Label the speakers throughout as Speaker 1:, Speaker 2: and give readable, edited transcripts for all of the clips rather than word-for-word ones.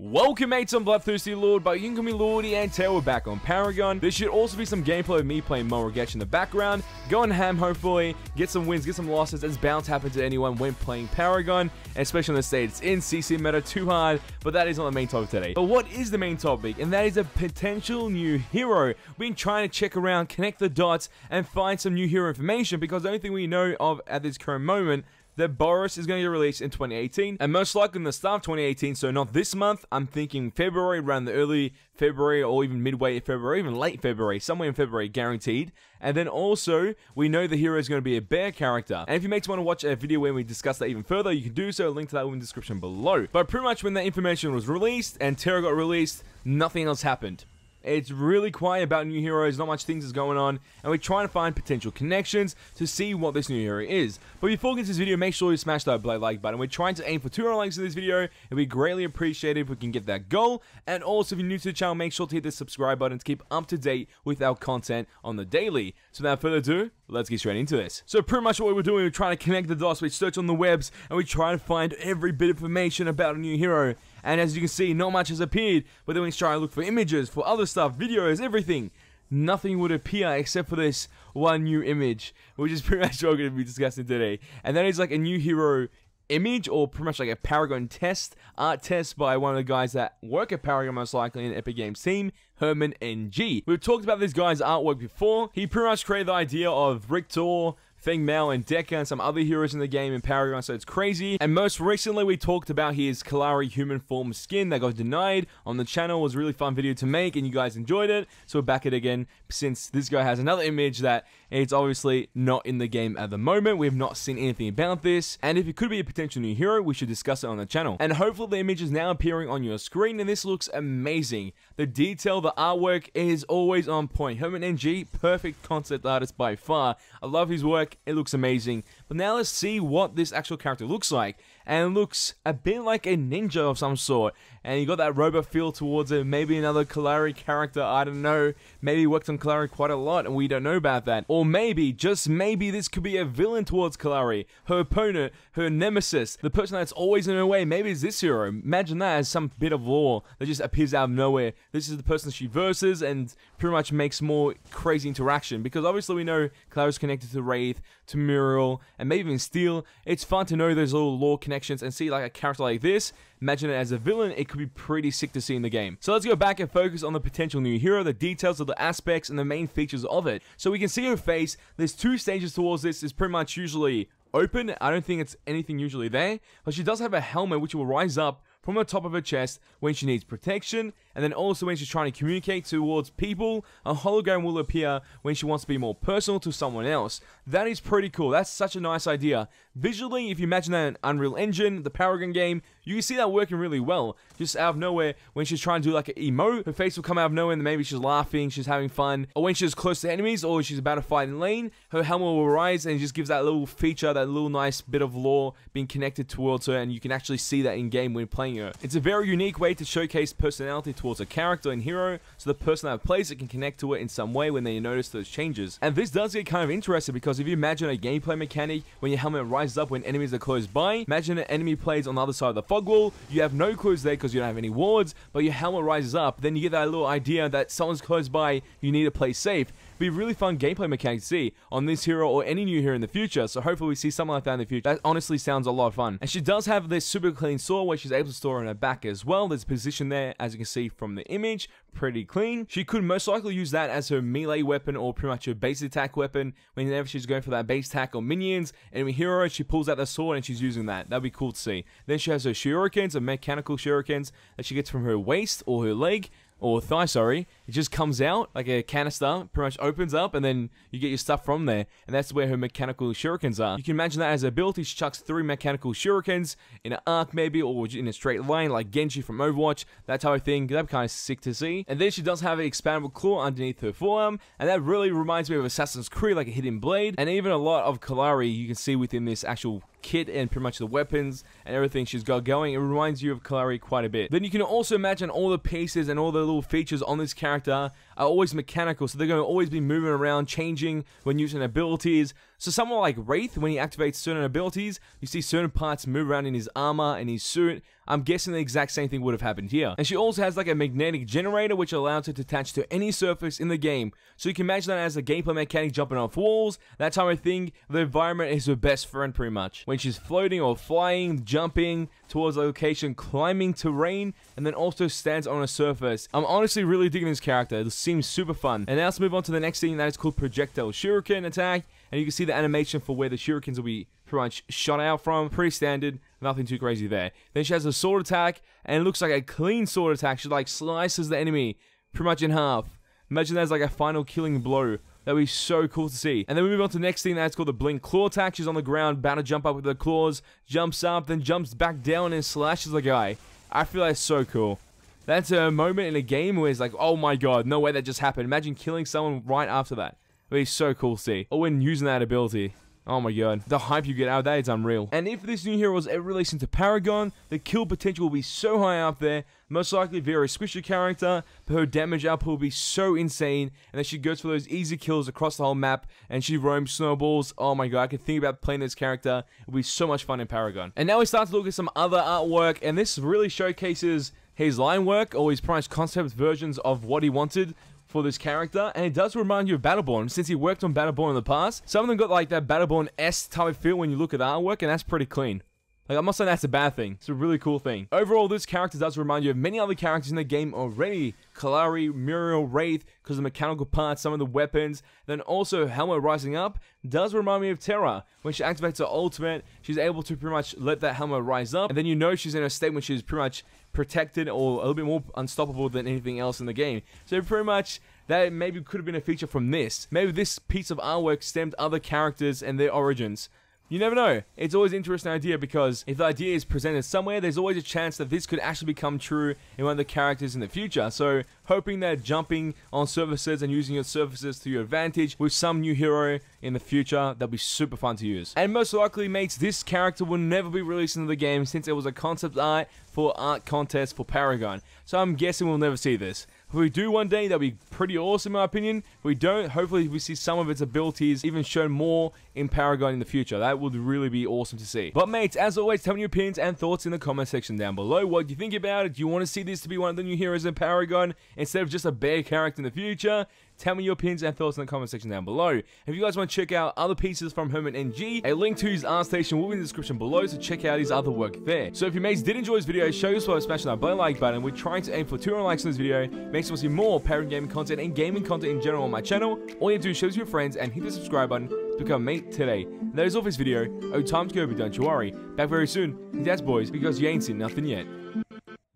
Speaker 1: Welcome mates, I'm Bloodthirsty Lord, but you can call me Lordy, and today we're back on Paragon. There should also be some gameplay of me playing Moragesh in the background, going ham hopefully, get some wins, get some losses, as bound to happen to anyone when playing Paragon, and especially on the stage. It's in CC meta, too hard, but that is not the main topic today. But what is the main topic? And that is a potential new hero. We've been trying to check around, connect the dots, and find some new hero information, because the only thing we know of at this current moment that Boris is going to get released in 2018, and most likely in the start of 2018, so not this month. I'm thinking February, around the early February, or even midway February, even late February, somewhere in February, guaranteed. And then also, we know the hero is going to be a bear character. And if you mates want to watch a video where we discuss that even further, you can do so, link to that in the description below. But pretty much when that information was released, and Terra got released, nothing else happened. It's really quiet about new heroes, not much things is going on, and we're trying to find potential connections to see what this new hero is. But before we get to this video, make sure you smash that like button. We're trying to aim for 200 likes in this video, and we greatly appreciate it if we can get that goal. And also, if you're new to the channel, make sure to hit the subscribe button to keep up to date with our content on the daily. So without further ado, let's get straight into this. So pretty much what we're doing, we're trying to connect the dots, we search on the webs, and we try to find every bit of information about a new hero. And as you can see, not much has appeared, but then we try to look for images, for other stuff, videos, everything. Nothing would appear except for this one new image, which is pretty much what we're going to be discussing today. And that is like a new hero image, or pretty much like a Paragon test, art test by one of the guys that work at Paragon, most likely in the Epic Games team, Herman NG. We've talked about this guy's artwork before. He pretty much created the idea of Richter, Feng Mao, and Deca, and some other heroes in the game in Paragon, so it's crazy. And most recently, we talked about his KALLARI human form skin that got denied on the channel. It was a really fun video to make, and you guys enjoyed it, so we're back at it again, since this guy has another image that it's obviously not in the game at the moment. We have not seen anything about this, and if it could be a potential new hero, we should discuss it on the channel. And hopefully the image is now appearing on your screen, and this looks amazing. The detail, the artwork is always on point. Herman NG, perfect concept artist by far. I love his work. It looks amazing. But now let's see what this actual character looks like. And it looks a bit like a ninja of some sort. And you got that robot feel towards it. Maybe another KALLARI character, I don't know. Maybe he worked on KALLARI quite a lot and we don't know about that. Or maybe, just maybe, this could be a villain towards KALLARI. Her opponent, her nemesis, the person that's always in her way. Maybe it's this hero. Imagine that as some bit of lore that just appears out of nowhere. This is the person she versus and pretty much makes more crazy interaction. Because obviously we know KALLARI's connected to Wraith, to Muriel, and maybe even Steel. It's fun to know those little lore connections and see like a character like this. Imagine it as a villain, it could be pretty sick to see in the game. So let's go back and focus on the potential new hero, the details of the aspects, and the main features of it. So we can see her face. There's two stages towards this. It's pretty much usually open. I don't think it's anything usually there. But she does have a helmet which will rise up from the top of her chest when she needs protection, and then also when she's trying to communicate towards people, a hologram will appear when she wants to be more personal to someone else. That is pretty cool. That's such a nice idea. Visually, if you imagine that in Unreal Engine, the Paragon game, you can see that working really well. Just out of nowhere, when she's trying to do like an emote, her face will come out of nowhere and maybe she's laughing, she's having fun, or when she's close to enemies, or she's about to fight in lane, her helmet will rise and it just gives that little feature, that little nice bit of lore being connected towards her, and you can actually see that in game when playing her. It's a very unique way to showcase personality towards a character and hero, so the person that plays it can connect to it in some way when they notice those changes. And this does get kind of interesting, because if you imagine a gameplay mechanic when your helmet rises up when enemies are close by, imagine an enemy plays on the other side of the fog wall, you have no clues there because you don't have any wards, but your helmet rises up, then you get that little idea that someone's close by, you need to play safe. Be a really fun gameplay mechanic to see on this hero or any new hero in the future, so hopefully we see something like that in the future. That honestly sounds a lot of fun. And she does have this super clean sword where she's able to store on her back as well. There's a position there, as you can see from the image, pretty clean. She could most likely use that as her melee weapon, or pretty much her base attack weapon. Whenever she's going for that base attack on minions, enemy hero, she pulls out the sword and she's using that. That'd be cool to see. Then she has her shurikens, or mechanical shurikens, that she gets from her waist or her leg, or thigh, sorry. It just comes out like a canister, pretty much opens up, and then you get your stuff from there, and that's where her mechanical shurikens are. You can imagine that as an ability. She chucks 3 mechanical shurikens in an arc maybe, or in a straight line like Genji from Overwatch, that type of thing. That'd be kind of sick to see. And then she does have an expandable claw underneath her forearm, and that really reminds me of Assassin's Creed, like a hidden blade, and even a lot of KALLARI you can see within this actual kit and pretty much the weapons and everything she's got going. It reminds you of KALLARI quite a bit. Then you can also imagine all the pieces and all the little features on this character are always mechanical, so they're going to always be moving around, changing when using abilities. So someone like Wraith, when he activates certain abilities, you see certain parts move around in his armor and his suit. I'm guessing the exact same thing would have happened here. And she also has like a magnetic generator which allows her to attach to any surface in the game. So you can imagine that as a gameplay mechanic, jumping off walls, that type of thing. The environment is her best friend pretty much. When she's floating or flying, jumping towards a location, climbing terrain, and then also stands on a surface. I'm honestly really digging this character. It seems super fun. And now let's move on to the next thing that is called projectile shuriken attack. And you can see the animation for where the shurikens will be pretty much shot out from. Pretty standard, nothing too crazy there. Then she has a sword attack, and it looks like a clean sword attack. She like slices the enemy pretty much in half. Imagine that as like a final killing blow. That would be so cool to see. And then we move on to the next thing that's called the blink claw attack. She's on the ground, about to jump up with her claws, jumps up, then jumps back down and slashes the guy. I feel that's so cool. That's a moment in a game where it's like, oh my god, no way that just happened. Imagine killing someone right after that. It would be so cool to see. Or when using that ability. Oh my god. The hype you get out of that is unreal. And if this new hero was ever released into Paragon, the kill potential will be so high up there. Most likely very squishy character, but her damage output will be so insane. And then she goes for those easy kills across the whole map, and she roams snowballs. Oh my god, I can think about playing this character. It will be so much fun in Paragon. And now we start to look at some other artwork, and this really showcases his line work, or his price concept versions of what he wanted for this character, and it does remind you of Battleborn, since he worked on Battleborn in the past. Some of them got like that Battleborn-esque type feel when you look at the artwork, and that's pretty clean. Like, I'm not saying that's a bad thing. It's a really cool thing. Overall, this character does remind you of many other characters in the game already. KALLARI, Muriel, Wraith, because of the mechanical parts, some of the weapons. Then also, Helmet rising up does remind me of Terra. When she activates her ultimate, she's able to pretty much let that helmet rise up. And then you know she's in a state when she's pretty much protected or a little bit more unstoppable than anything else in the game. So pretty much, that maybe could have been a feature from this. Maybe this piece of artwork stemmed other characters and their origins. You never know. It's always an interesting idea, because if the idea is presented somewhere, there's always a chance that this could actually become true in one of the characters in the future. So, hoping that jumping on surfaces and using your surfaces to your advantage with some new hero in the future, that'll be super fun to use. And most likely, mates, this character will never be released into the game, since it was a concept art for art contest for Paragon. So I'm guessing we'll never see this. If we do one day, that'll be pretty awesome in my opinion. If we don't, hopefully we see some of its abilities even shown more in Paragon in the future. That would really be awesome to see. But mates, as always, tell me your opinions and thoughts in the comment section down below. What do you think about it? Do you want to see this to be one of the new heroes in Paragon instead of just a bear character in the future? Tell me your opinions and thoughts in the comment section down below. If you guys want to check out other pieces from Herman NG, a link to his art station will be in the description below, so check out his other work there. So if you mates did enjoy this video, show us by smashing that like button. We're trying to aim for 200 likes on this video. Make sure to see more Paragon gaming content and gaming content in general on my channel. All you have to do is share with your friends and hit the subscribe button to become a mate today. And that is all for this video. Oh, time to go, but don't you worry. Back very soon. And that's boys, because you ain't seen nothing yet.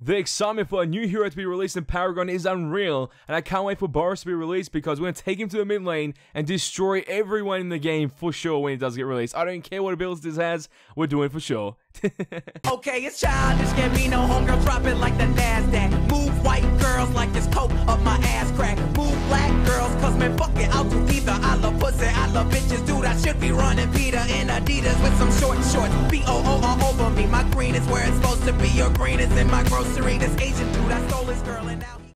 Speaker 1: The excitement for a new hero to be released in Paragon is unreal, and I can't wait for Boris to be released, because we're going to take him to the mid lane and destroy everyone in the game for sure when he does get released. I don't care what abilities this has, we're doing it for sure.
Speaker 2: Okay, it's childish, can't be no homegirl, drop it like the NASDAQ. Move white girls like this coat up my ass crack. Move black girls, cause man, fuck it, I'll do either. I love pussy, I love bitches, dude, I should be running Peter in Adidas with some short shorts. B-O-O all over me, my green is where it's supposed to be. Your green is in my grocery. This Asian dude, I stole his girl and now